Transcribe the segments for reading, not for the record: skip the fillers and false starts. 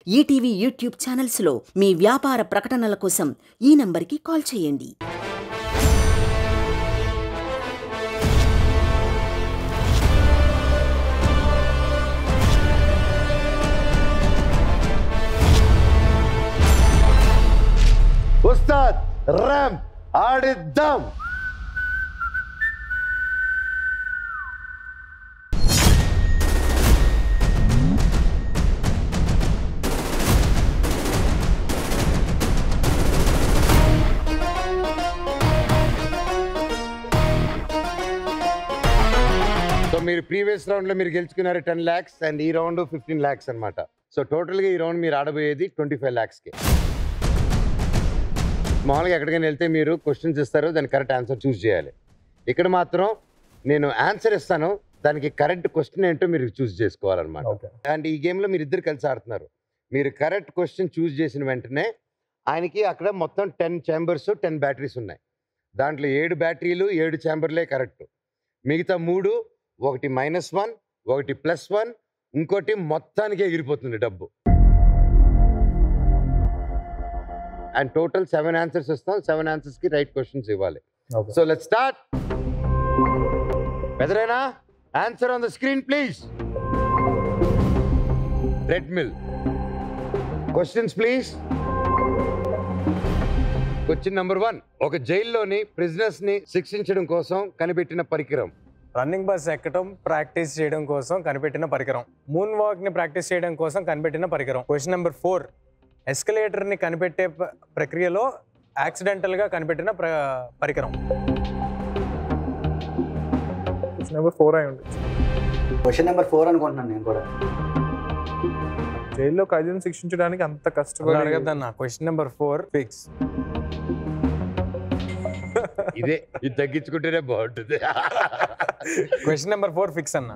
ETV YouTube ఛానల్స్లో మీ వ్యాపార ప్రకటనల కోసం ఈ నంబర్కి కాల్ చేయండి. ఉస్తాద్ ర్యామ్ ఆడిద్దాం. సో మీరు ప్రీవియస్ రౌండ్ లో మీరు గెలుచుకున్నారు 10 lakhs అండ్ ఈ రౌండ్ 15 lakhs అన్నమాట. సో టోటల్ గా ఈ రౌండ్ మీరు ఆడబోయేది 25 lakhs కి. మామూలుగా ఎక్కడికైనా వెళ్తే మీరు క్వశ్చన్స్ ఇస్తారు, దానికి కరెక్ట్ ఆన్సర్ చూస్ చేయాలి. ఇక్కడ మాత్రం నేను ఆన్సర్ ఇస్తాను, దానికి కరెక్ట్ క్వశ్చన్ ఏంటో మీరు చూస్ చేసుకోవాలన్నమాట. అండ్ ఈ గేమ్లో మీరు ఇద్దరు కలిసి ఆడుతున్నారు. మీరు కరెక్ట్ క్వశ్చన్ చూస్ చేసిన వెంటనే ఆయనకి అక్కడ మొత్తం 10 ఛాంబర్స్ 10 బ్యాటరీస్ ఉన్నాయి. దాంట్లో 7 బ్యాటరీలు 7 ఛాంబర్లే కరెక్ట్. మిగతా 3 ఒకటి -1 ఒకటి +1 ఇంకోటి మొత్తానికి ఎగిరిపోతుంది డబ్బు. అండ్ టోటల్ 7 ఆన్సర్స్ ఇస్తాం. 7 ఆన్సర్స్ కి రైట్ క్వశ్చన్స్ ఇవ్వాలి. So let's start. బెదరేనా answer on the screen please. Red mill. Questions please. Question number 1. ఒక జైల్లోని ప్రిజనర్స్ ని శిక్షించడం కోసం కనిపెట్టిన పరికరం. రన్నింగ్ బస్ ఎక్కడం ప్రాక్టీస్ చేయడం కోసం కనిపెట్టిన పరికరం. మూన్ వాక్ ని ప్రాక్టీస్ చేయడం కోసం కనిపెట్టిన పరికరం. Question number 4. ఎస్కలేటర్ ని కనిపెట్టే ప్రక్రియలో యాక్సిడెంటల్ గా కనిపెట్టిన పరికరం. క్వశ్చన్ నెంబర్ 4 అయి ఉండొచ్చు. క్వశ్చన్ నెంబర్ 4 అనుకుంటున్నాను నేను కూడా. జైల్లో ఖైదీని శిక్షించడానికి అంత కష్టపడి అడగద్దన్న. Question number 4 fix. ఇదే ఇది తగ్గించుకుంటేనే బాగుంటుంది. క్వశ్చన్ నెంబర్ 4 ఫిక్స్ అన్న.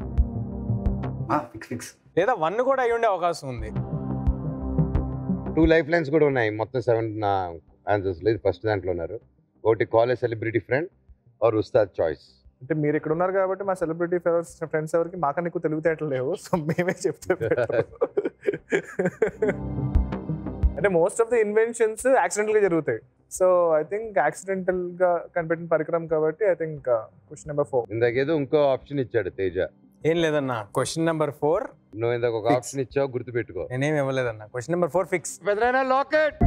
ఫిక్స్ లేదా 1 కూడా అయి ఉండే అవకాశం ఉంది. 2 లైఫ్ లైన్స్ కూడా ఉన్నాయి. మొత్తం 7 ఆన్సర్స్ లేదు. ఫస్ట్ దాంట్లో ఉన్నారు. ఒకటి call a celebrity friend or Ustaad choice. అంటే మీరు ఇక్కడ ఉన్నారు కాబట్టి మా సెలబ్రిటీ ఫ్రెండ్స్ ఎవరికి మాకన్నా ఎక్కువ తెలివితేటలు లేవు. సో మేమే చెప్తే అంటే most of the inventions accidental గా జరుగుతాయి. సో ఐ థింక్ యాక్సిడెంటల్ గా కనిపెట్టిన పరికరం కాబట్టి ఐ థింక్ క్వశ్చన్ నెంబర్ 4. ఇందాకేదో ఇంకో ఆప్షన్ ఇచ్చాడు తేజ. ఏం లేదన్న. క్వశ్చన్ నెంబర్ 4 నువ్వు ఇందాక ఒక ఆప్షన్ ఇచ్చావు, గుర్తుపెట్టుకో. నేనేం ఇవ్వలేదన్న. Question number 4 fix. పెద్దనా లాకెట్.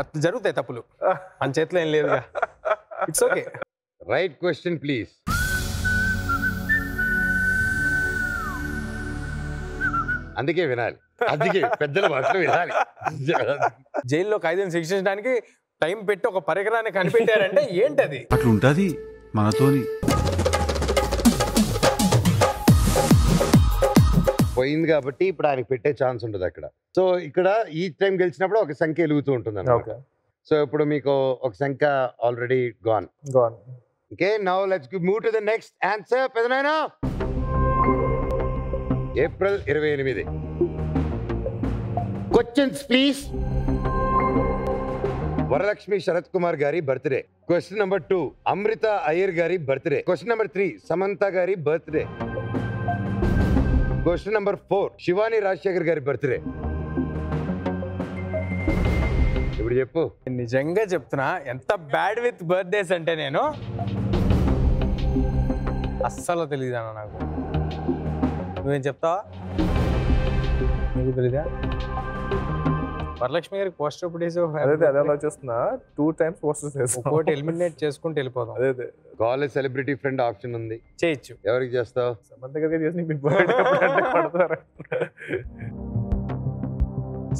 అట్లా జరుగుతాయి తప్పులు, మన చేతిలో ఏం లేదుగా. It's okay. Right question please. అందుకే వినాలి, అందుకే పెద్దల మాటలు వినాలి. జైల్లో ఖైదీని శిక్షించడానికి టైం పెట్టి ఒక పరికరాన్ని కనిపెట్టారంటే ఏంటది? అట్లుంటది మనతోని. పోయింది కాబట్టి ఇప్పుడు ఆయనకి పెట్టే ఛాన్స్ ఉంటుంది అక్కడ. సో ఇక్కడ ఈ టైం గెలిచినప్పుడు ఒక సంఖ్య వెలుగుతూ ఉంటుంది అన్నమాట. సో ఇప్పుడు మీకు ఒక సంఖ్య already gone. Okay, now let's move to the next answer. పెదనాయనా April 28. Questions please. Varalakshmi Sarath Kumar గారి birthday. Question number 2 Amrutha Iyer గారి బర్త్డే. క్వశ్చన్ నెంబర్ 3 సమంత గారి birthday. Question number 4 Shivani Rajasekhar గారి బర్త్డే. ఇప్పుడు చెప్పు. నిజంగా చెప్తున్నా, ఎంత బ్యాడ్ విత్ బర్త్డేస్ అంటే నేను అస్సలు తెలియదు అన్న. నాకు నువ్వేం చెప్తావా? నీకు తెలీదా? వరలక్ష్మి గారికి పోస్టర్ ఎప్పుడు వేసావు? అదే ఆలోచిస్తున్నా. 2 times పోస్టర్స్ వేసావు. ఒకటి ఎలిమినేట్ చేసుకుంటూ వెళ్ళిపోదాం. అదే కాలేజ్ సెలబ్రిటీ ఫ్రెండ్ ఆప్షన్ ఉంది, చేయొచ్చు. ఎవరికి చేస్తావు? సమంత గారికి చేసి మీకు బర్త్డే పడతారు.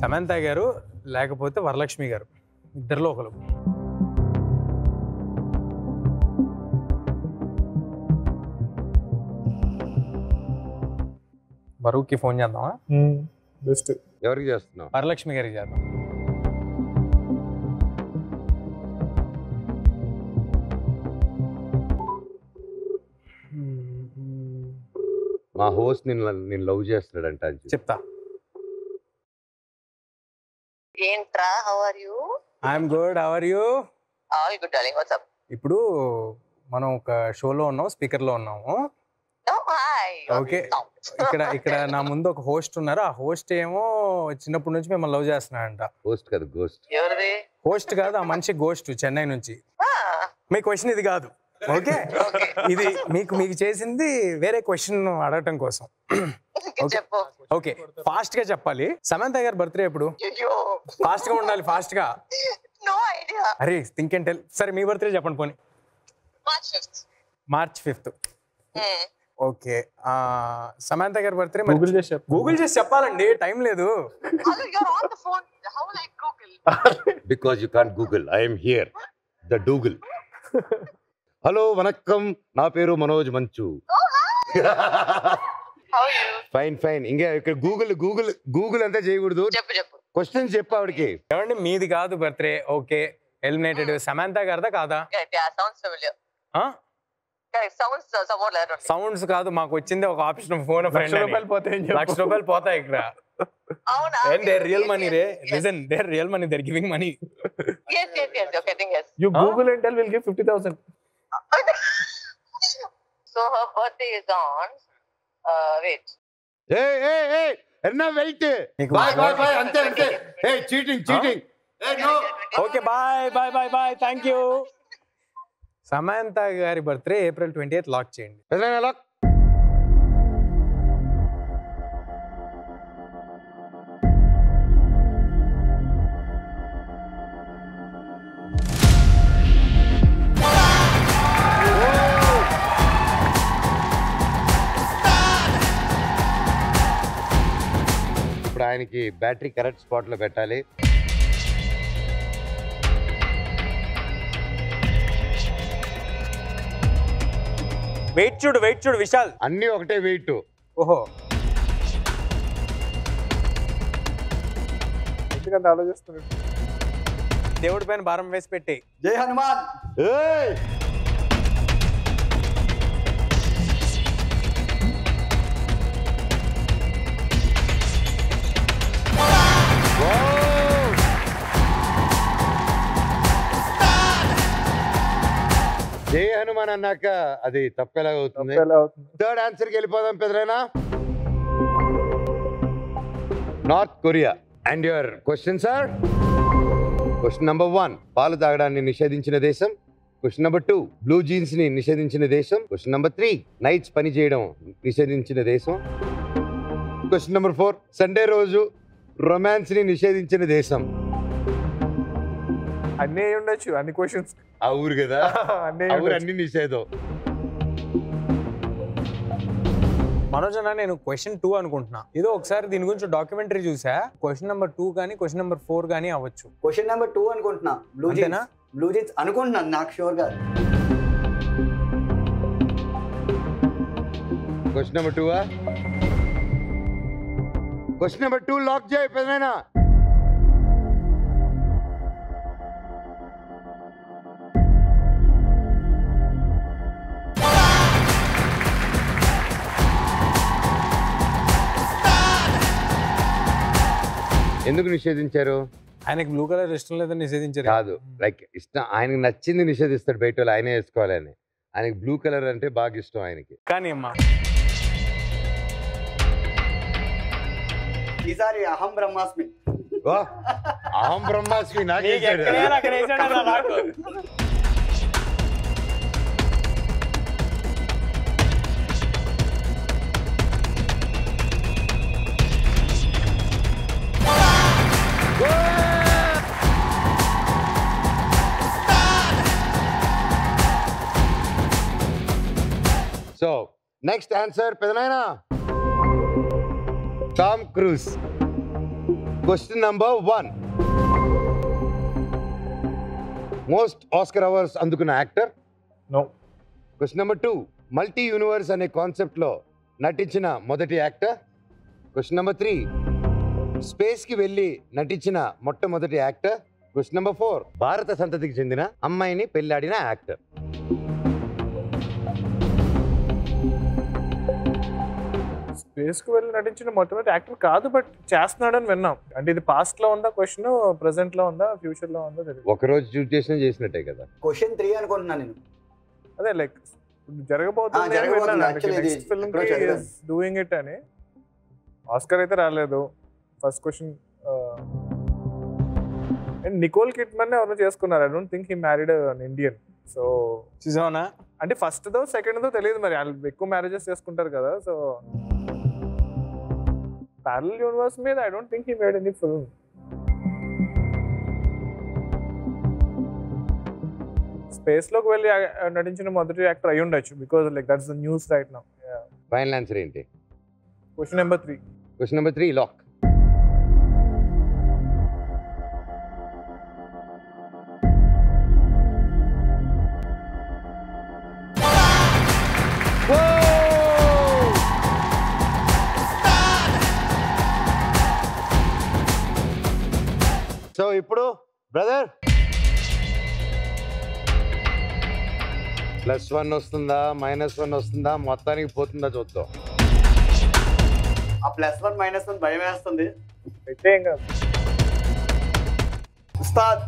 సమంత గారు లేకపోతే వరలక్ష్మి గారు, ఇద్దరిలో ఒకరు. బరువుకి ఫోన్ చేద్దామా? బెస్ట్. ఎవరికి చేస్తున్నావు? వరలక్ష్మి గారికి చేద్దాం. మా హోస్ట్ నేను లవ్ చేస్తున్నాడంట అని చెప్పి. చెప్తా. ఏంట్రా, how are you? I'm good, how are you? All good darling, what's up? ఇప్పుడు మనం ఒక షోలో ఉన్నాం, స్పీకర్ లో ఉన్నాము. హాయ్. ఓకే, ఇక్కడ నా ముందు ఒక హోస్ట్ ఉన్నారు. ఆ హోస్ట్ ఏమో చిన్నప్పటి నుంచి మిమ్మల్ని లవ్ చేస్తున్నాడంట. హోస్ట్ కాదు, గోస్ట్. ఎవరిది? హోస్ట్ కాదు, ఆ మనిషి గోస్ట్, చెన్నై నుంచి. మీ క్వశ్చన్ ఇది కాదు, ఓకే? ఇది మీకు చేసింది వేరే క్వశ్చన్ అడగటం కోసం. చెప్పు. ఓకే, ఫాస్ట్ గా చెప్పాలి. సమంత గారి బర్త్డే ఎప్పుడు? ఫాస్ట్ గా ఉండాలి, ఫాస్ట్ గా. No idea. అరే థింక్ అండ్ టెల్. సరే మీ బర్త్డే చెప్పండి పోనీ. March 5th. ఓకే, సమంత గారి బర్త్డే గూగుల్ చేసి చెప్పాలండి, టైం లేదు. Because you can't Google, I'm here the Doogle. Hello వనక్కం, నా పేరు మనోజ్ మంచు. Fine fine. ఇంకా ఇక్కడ గూగుల్ అంతా చేయకూడదు. క్వశ్చన్స్ చెప్పు ఆవిడకి. ఏమండి మీది కాదు బర్త్డే, ఓకే ఎలిమినేటెడ్. సమంత గారిదా కాదా? సౌండ్స్ కాదు, మాకు వచ్చింది ఒక ఆప్షన్, ఫోన్ ఫ్రెండ్. ₹1,00,000 పోతాయి ఇక్కడ. And they're real money, Ray. Listen, they're real money. They're giving money. Yes. Okay, I think yes. You Google and tell, we'll give 50,000. So her birthday is on. Wait. Hey. Erna, wait. Bye. Ante. Hey, cheating. Hey, no. Okay, bye. Thank you. Samantha గారి birthday April 28th lock చేయండి. Lock. ఇప్పుడు ఆయనకి battery correct spot లో పెట్టాలి. Wait చూడు విశాల్, అన్ని ఒకటే wait. ఓహో, ఎందుకంటే ఆలోచిస్తున్నాడు. దేవుడి పైన భారం వేసి పెట్టి. జై హనుమాన్. జై హనుమాన్ అన్నాక అది తప్పెలా అవుతుంది? థర్డ్ ఆన్సర్ కి వెళ్ళిపోదాం పెదరైనా. North Korea. And your question sir. Question number 1, పాలు తాగడాన్ని నిషేధించిన దేశం. క్వశ్చన్ నెంబర్ 2, బ్లూ జీన్స్ ని నిషేధించిన దేశం. క్వశ్చన్ నెంబర్ 3, నైట్స్ పని చేయడం నిషేధించిన దేశం. క్వశ్చన్ నెంబర్ 4, సండే రోజు రొమాన్స్ ని నిషేధించిన దేశం. అన్నీ ఉండొచ్చు, అన్ని క్వశ్చన్స్. ఆ ఊరు కదా, అన్ని నిషేధం. మనోజ్ అన్న, నేను క్వశ్చన్ 2 అనుకుంటున్నా. ఏదో ఒకసారి దీని గురించి డాక్యుమెంటరీ చూసా. క్వశ్చన్ నెంబర్ 2 కానీ క్వశ్చన్ నెంబర్ 4 కానీ అవ్వచ్చు. క్వశ్చన్ నెంబర్ 2 అనుకుంటున్నా. బ్లూ జీన్స్ అనుకుంటున్నాను, నాకు షూర్ గా. Question number 2. Question number 2 lock చేయి పెదైనా. ఎందుకు నిషేధించారు? ఆయనకి బ్లూ కలర్ ఇష్టం లేదని నిషేధించారు. కాదు, లైక్ ఇష్టం, ఆయనకి నచ్చింది నిషేధిస్తాడు, బయట వాళ్ళు ఆయనే వేసుకోవాలని. ఆయనకి బ్లూ కలర్ అంటే బాగా ఇష్టం ఆయనకి. కానీ అమ్మా ఈసారి అహం బ్రహ్మాస్మి. అహం బ్రహ్మాస్మి నాకే. సో నెక్స్ట్ ఆన్సర్ పెదనాయనా, Tom Cruise. Question number 1, most Oscar awards అందుకున్న actor. No. Question number 2, multi universe అనే కాన్సెప్ట్ లో నటించిన మొదటి యాక్టర్. క్వశ్చన్ నెంబర్ 3, స్పేస్ కి వెళ్ళి నటించిన మొట్టమొదటి యాక్టర్. క్వశ్చన్ నెంబర్ 4, భారత సంతతికి చెందిన అమ్మాయిని పెళ్లాడిన యాక్టర్. స్పేస్కి వెళ్ళి నటించిన మొట్టమొదటి యాక్టర్ కాదు, బట్ చేస్తున్నాడని విన్నాం. అంటే ఇది పాస్ట్లో ఉందా క్వశ్చన్, ప్రెసెంట్లో ఉందా, ఫ్యూచర్లో ఉందా తెలియదు. ఒకరోజు షూట్ చేసినట్టే కదా. క్వశ్చన్ 3 అనుకుంటున్నా నేను. అదే లైక్ జరగబోతుంది నెక్స్ట్ ఫిల్మ్ డూయింగ్ ఇట్ అని. ఆస్కర్ అయితే రాలేదు. ఫస్ట్ క్వశ్చన్ నికోల్ కిడ్మన్ ఎవరు చేసుకున్నారు. I don't think he married an Indian. So చూసావనా అంటే ఫస్ట్దో సెకండ్దో తెలియదు, మరి వాళ్ళు ఎక్కువ మ్యారేజెస్ చేసుకుంటారు కదా. సో ప్యారలల్ యూనివర్స్ మీద I don't think he made any film. Space లోకి వెళ్ళి నటించిన మొదటి యాక్టర్ అయి ఉండొచ్చు, because like that's the news right now. Final answer ఏంటి? Question number 3. Question number 3 lock. So ఇప్పుడు బ్రదర్ +1 వస్తుందా -1 వస్తుందా మొత్తానికి పోతుందా చూద్దాం. ఆ +1 -1 భయం వేస్తుంది. అయితే ఏం కాదు. ఉస్తాద్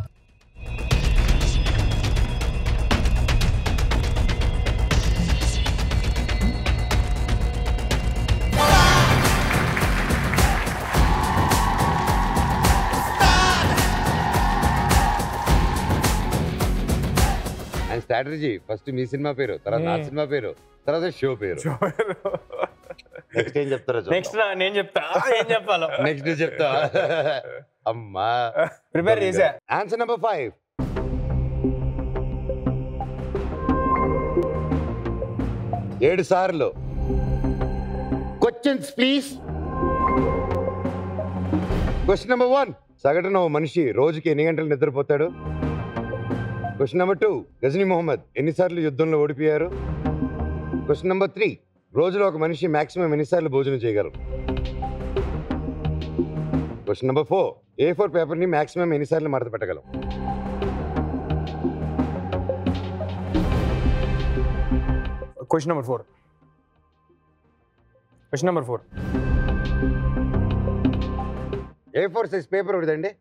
అండ్ స్ట్రాటజీ ఫస్ట్ మీ సినిమా పేరు, తర్వాత నా సినిమా పేరు, తర్వాత షో పేరు. నెక్స్ట్ ఏం చెప్తారో నెక్స్ట్ నేను చెప్తా ఏం చెప్పాలో నెక్స్ట్ చెప్తా. అమ్మా ప్రిపేర్ చేసా. Answer number 5. ఏడు సార్లు. Questions please. Question number 1. సగటున ఓ మనిషి రోజుకి ఎన్ని గంటలు నిద్రపోతాడు? Question number 2. గజనీ మొహమ్మద్ ఎన్నిసార్లు యుద్ధంలో ఓడిపోయారు? Question number 3. రోజులో ఒక మనిషి మాక్సిమం ఎన్నిసార్లు భోజనం చేయగలరు? Question number 4. A4 పేపర్ని మాక్సిమం ఎన్నిసార్లు మడత పెట్టగలం? Question number 4. Question number 4. A4 size paper ఒకటిదండి.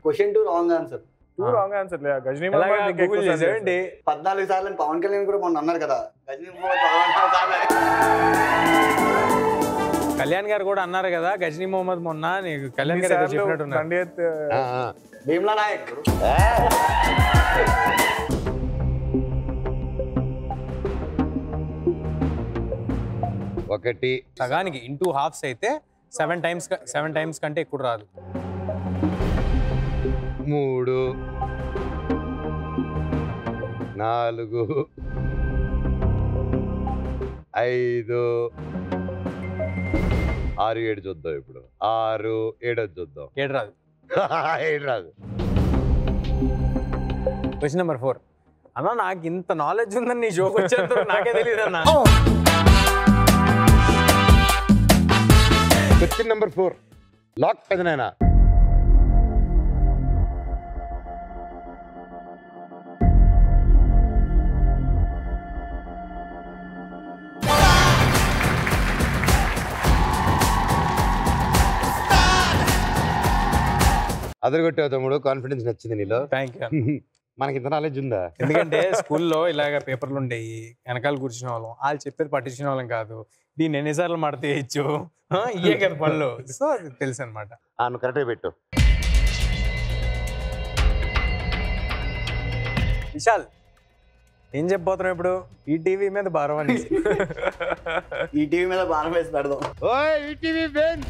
Question 2 wrong answer. 2 wrong answer. Ghazni ఎలాగా మొహమ్మద్ గూగుల్ చేసావండి? 14 సార్లు పవన్ కళ్యాణ్ కూడా మొన్న అన్నారు కదా, గజనీ మొహమ్మద్ 14 సార్లు. కళ్యాణ్ గారు కూడా అన్నారు కదా గజనీ మొహమ్మద్ మొన్న. నీకు కళ్యాణ్ గారు ఏదో చెప్పినట్టున్నారు. భీమ్లా నాయక్. ఒకటి సగానికి ఇంటూ హాఫ్స్ అయితే 7 టైమ్స్ కంటే ఎక్కువ రాదు. 3 4 5 6 7 చూద్దాం. ఇప్పుడు 6 7 చూద్దాం. 7 రాదు. 7 రాదు. Question number 4. అన్నా నాకు ఇంత నాలెడ్జ్ ఉందని నీ జోక్ వచ్చేంత నాకే తెలియదు అన్న. క్వశ్చన్ నెంబర్ 4 లాక్ పెదనాయనా. అదరగొట్టావు తమ్ముడు, కాన్ఫిడెన్స్ నచ్చింది నీలో. Thank you. మనకి ఇంత నాలెడ్జ్ ఉందా? ఎందుకంటే స్కూల్లో ఇలాగ పేపర్లు ఉండేవి, వెనకాల కూర్చునే వాళ్ళం, వాళ్ళు చెప్పేది పట్టించిన వాళ్ళం కాదు. దీన్ని ఎన్నిసార్లు మడతేయచ్చు, ఇయే కదా పళ్ళు. సో అది తెలుసు అనమాట. నువ్వు కరెక్ట్గా పెట్టు. విశాల్ ఏం చెప్పబోతున్నావు ఇప్పుడు? ఈ టీవీ మీద భారం అని. ఈ టీవీ మీద భారం వేసి పెడదాం. ఓయ్ ఈటీవీ బెన్.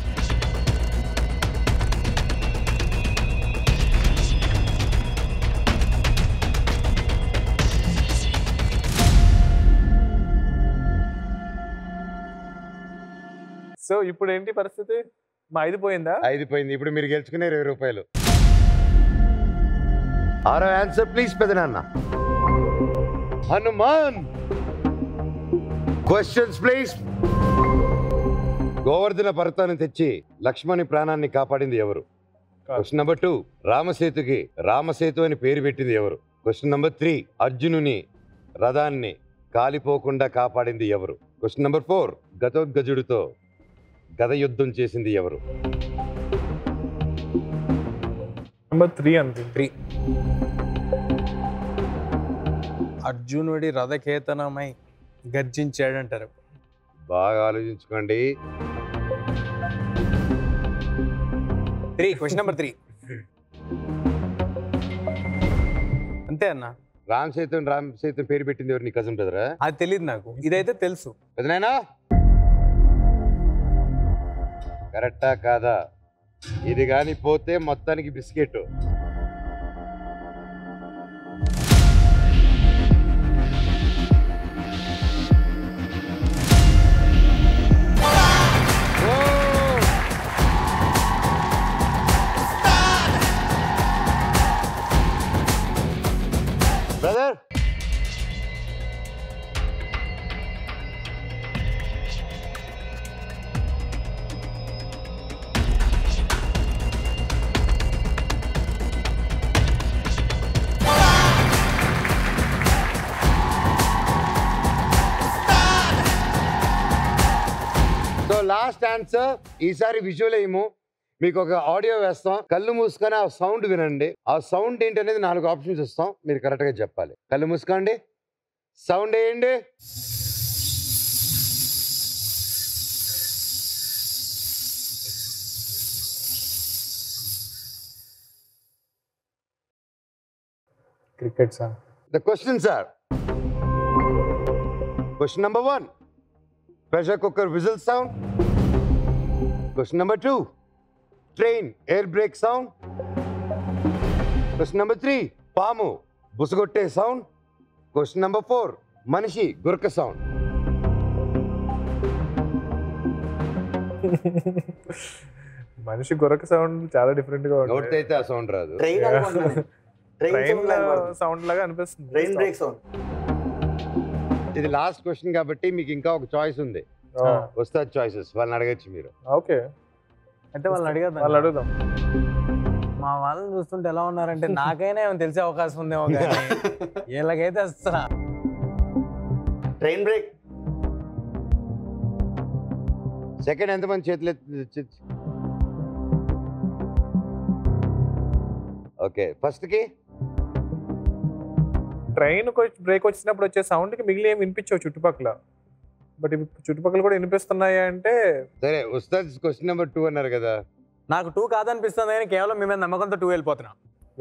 సో ఇప్పుడు ఏంటి పరిస్థితి? మా 5 పోయిందా? 5 పోయింది. ఇప్పుడు మీరు గెలుచుకునే 20 రూపాయలు. 6వ ఆన్సర్ ప్లీజ్ పెదనాన్న. హనుమాన్. Questions please. గోవర్ధన పర్వతాన్ని తెచ్చి లక్ష్మణి ప్రాణాన్ని కాపాడింది ఎవరు? Question number 2. రామసేతుకి రామసేతు అని పేరు పెట్టింది ఎవరు? Question number 3. అర్జునుని రథాన్ని కాలిపోకుండా కాపాడింది ఎవరు? క్వశ్చన్ నెంబర్ 4, గజోద్గజుడితో గద యుద్ధం చేసింది ఎవరు? నెంబర్ 3 అంతే. 3. అర్జునుడి రథకేతనమై గర్జించాడంటారు. బాగా ఆలోచించుకోండి. 3, క్వశ్చన్ నెంబర్ 3 అంతే అన్న. రామ్ సేతు పేరు పెట్టింది ఎవరు? నీ కజిన్ బ్రదరా? అది తెలియదు నాకు, ఇదైతే తెలుసు. పెదనాయనా కరెక్టా కాదా? ఇది కానీ పోతే మొత్తానికి biscuit. Brother so last answer. ఈసారి విజువల్ ఏమో మీకు ఒక ఆడియో వేస్తాం. కళ్ళు మూసుకొని ఆ సౌండ్ వినండి. ఆ సౌండ్ ఏంటనేది 4 ఆప్షన్స్ ఇస్తాం, మీరు కరెక్ట్గా చెప్పాలి. కళ్ళు మూసుకోండి, సౌండ్ వేయండి. Cricket sir. The questions are: question number 1, pressure cooker whistle sound. Question number 2, train air brake sound. Question number 3, పాము బుసగొట్టే sound. Question number 4, మనిషి గురక sound. మనిషి గొరక సౌండ్ చాలా డిఫరెంట్ గా నోటితో ఉంటుంది. అయితే ఆ సౌండ్ రాదు. ట్రైన్ సౌండ్ లాగా అనిపిస్తుంది. Train break sound. ఇది లాస్ట్ క్వశ్చన్ కాబట్టి మీకు ఇంకా ఒక చాయిస్ ఉంది. వస్తాది చాయిసెస్, వాళ్ళని అడగచ్చు మీరు. ఓకే, అంటే వాళ్ళని అడుగుదాం. మా వాళ్ళని చూస్తుంటే ఎలా ఉన్నారంటే నాకైనా ఏమైనా తెలిసే అవకాశం ఉందేమో కానీ వీళ్ళకైతే వస్తా. Train break. సెకండ్ ఎంతమంది చేతులు ఓకే, ఫస్ట్కి ట్రైన్ బ్రేక్ వచ్చినప్పుడు వచ్చే సౌండ్ కి మిగిలి ఏమి వినిపించవు చుట్టుపక్కల, బట్ ఇవి చుట్టుపక్కల కూడా వినిపిస్తున్నాయి అంటే. సరే, వస్తాది క్వశ్చన్ నెంబర్ 2 అన్నారు కదా. నాకు 2 కాదనిపిస్తుంది కానీ కేవలం మీ మీద నమ్మకంతో 2 వెళ్ళిపోతున్నా.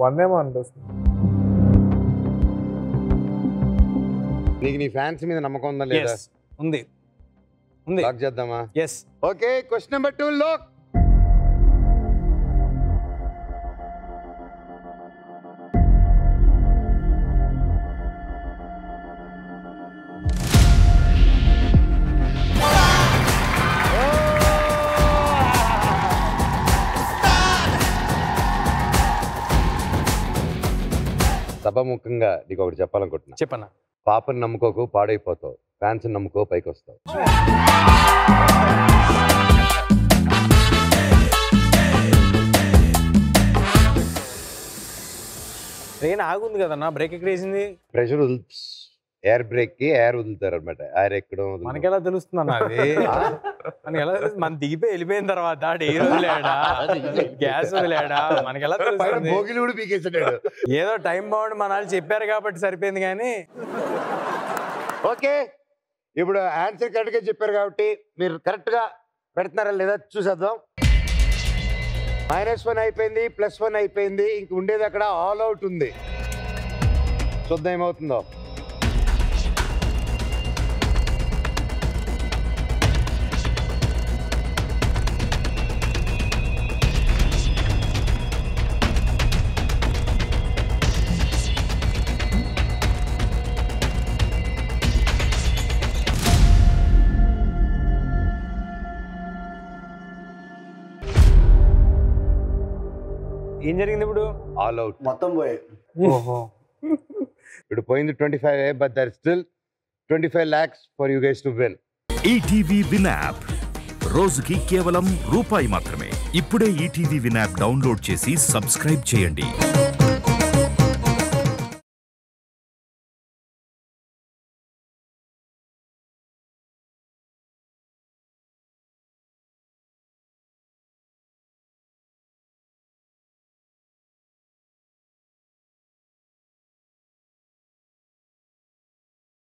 1 ఏమో అనిపిస్తుంది. నీకు నీ ఫ్యాన్స్ మీద నమ్మకం ఉందా లేదా? ఉంది. లాక్ చేద్దామా? Yes. Okay, question number 2 lock. సభముఖంగా నీకు ఒకటి చెప్పాలనుకుంటున్నా. చెప్పన్నా. పాపని నమ్ముకోకు, పాడైపోతావు. ఫ్యాన్స్ నమ్ముకో, పైకి వస్తావు. ట్రైన్ ఆగుంది కదన్నా, బ్రేక్ ఎక్కడ వేసింది? ప్రెషర్ ఎయిర్ బ్రేక్ కి ఎయిర్ వదులుతారు అనమాట. ఎయిర్ ఎక్కడం మనకెలా తెలుస్తుంది అన్న అది? మనకి ఎలా తెలుస్తుంది? మన దిగిపోయి వెళ్ళిపోయిన తర్వాత ఎయిర్ వదిలేడా, గ్యాస్ వదిలేడా, మనకి ఎలా తెలుస్తుంది? భోగిలు కూడా పీకేసాడు. ఏదో టైం బాగుండి మన వాళ్ళు చెప్పారు కాబట్టి సరిపోయింది కానీ. ఓకే, ఇప్పుడు ఆన్సర్ కరెక్ట్ గా చెప్పారు కాబట్టి మీరు కరెక్ట్ గా పెడుతున్నారా లేదా చూసేద్దాం. -1 అయిపోయింది, +1 అయిపోయింది. ఇంక ఉండేది అక్కడ ఆల్ అవుట్ ఉంది. చూద్దాం ఏమవుతుందో. ఏం జరిగింది ఇప్పుడు? ఆల్ అవుట్ మొత్తం పోయి. ఓహో, ఇప్పుడు పోయింది 25, but there still 25 lakhs for you guys to win. ETV Win app రోజుకి కేవలం ₹1 మాత్రమే. ఇప్పుడే ఈటీవీ విన్ యాప్ డౌన్లోడ్ చేసి సబ్స్క్రైబ్ చేయండి.